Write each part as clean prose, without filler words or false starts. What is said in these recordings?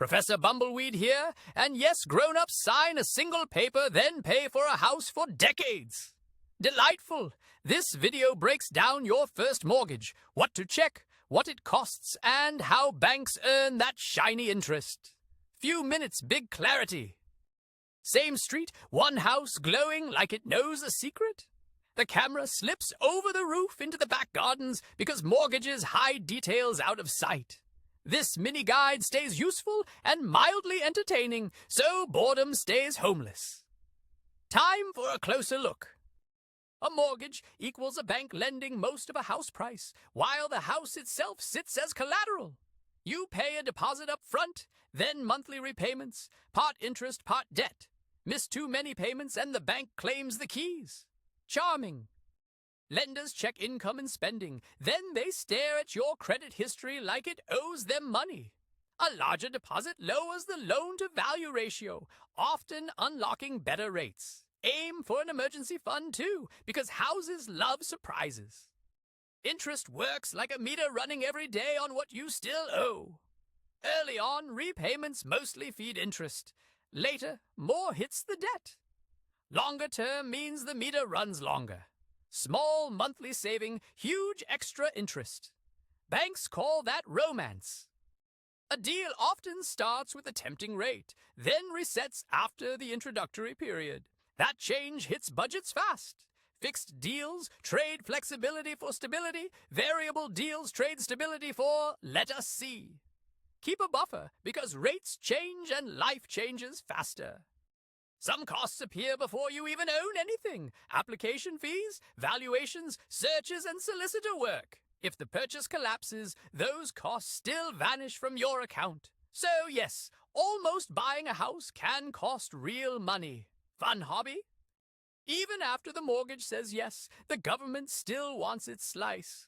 Professor Bumbleweed here, and yes, grown-ups sign a single paper, then pay for a house for decades. Delightful! This video breaks down your first mortgage, what to check, what it costs, and how banks earn that shiny interest. Few minutes, big clarity. Same street, one house glowing like it knows a secret? The camera slips over the roof into the back gardens because mortgages hide details out of sight. This mini-guide stays useful and mildly entertaining, so boredom stays homeless. Time for a closer look. A mortgage equals a bank lending most of a house price, while the house itself sits as collateral. You pay a deposit up front, then monthly repayments, part interest, part debt. Miss too many payments and the bank claims the keys. Charming. Lenders check income and spending, then they stare at your credit history like it owes them money. A larger deposit lowers the loan-to-value ratio, often unlocking better rates. Aim for an emergency fund too, because houses love surprises. Interest works like a meter running every day on what you still owe. Early on, repayments mostly feed interest. Later, more hits the debt. Longer term means the meter runs longer. Small monthly saving, huge extra interest. Banks call that romance. A deal often starts with a tempting rate, then resets after the introductory period. That change hits budgets fast. Fixed deals trade flexibility for stability. Variable deals trade stability for let us see. Keep a buffer because rates change and life changes faster. Some costs appear before you even own anything. Application fees, valuations, searches, and solicitor work. If the purchase collapses, those costs still vanish from your account. So yes, almost buying a house can cost real money. Fun hobby? Even after the mortgage says yes, the government still wants its slice.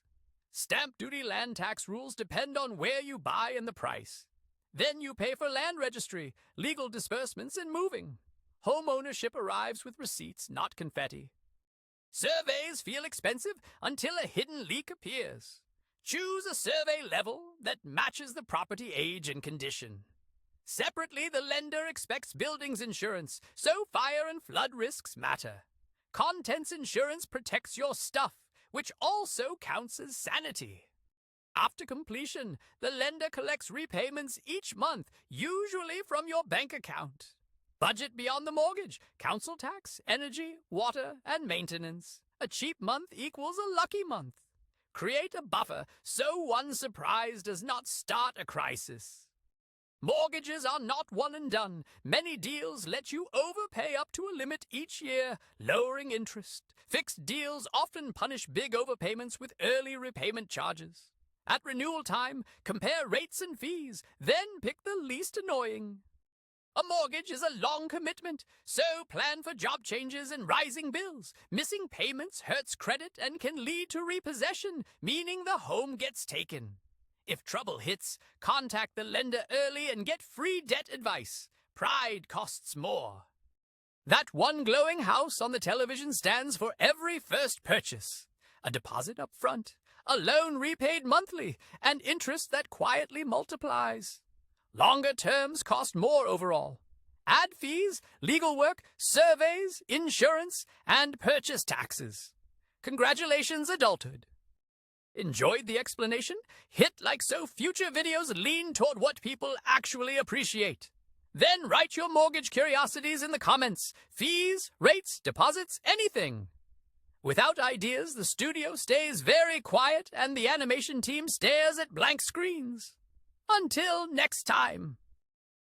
Stamp duty land tax rules depend on where you buy and the price. Then you pay for land registry, legal disbursements, and moving. Home ownership arrives with receipts, not confetti. Surveys feel expensive until a hidden leak appears. Choose a survey level that matches the property age and condition. Separately, the lender expects buildings insurance, so fire and flood risks matter. Contents insurance protects your stuff, which also counts as sanity. After completion, the lender collects repayments each month, usually from your bank account. Budget beyond the mortgage, council tax, energy, water, and maintenance. A cheap month equals a lucky month. Create a buffer so one surprise does not start a crisis. Mortgages are not one and done. Many deals let you overpay up to a limit each year, lowering interest. Fixed deals often punish big overpayments with early repayment charges. At renewal time, compare rates and fees, then pick the least annoying. A mortgage is a long commitment, so plan for job changes and rising bills. Missing payments hurts credit and can lead to repossession, meaning the home gets taken. If trouble hits, contact the lender early and get free debt advice. Pride costs more. That one glowing house on the television stands for every first purchase. A deposit up front, a loan repaid monthly, and interest that quietly multiplies. Longer terms cost more overall. Add fees, legal work, surveys, insurance, and purchase taxes. Congratulations, adulthood. Enjoyed the explanation? Hit like so future videos lean toward what people actually appreciate. Then write your mortgage curiosities in the comments. Fees, rates, deposits, anything. Without ideas, the studio stays very quiet and the animation team stares at blank screens. Until next time.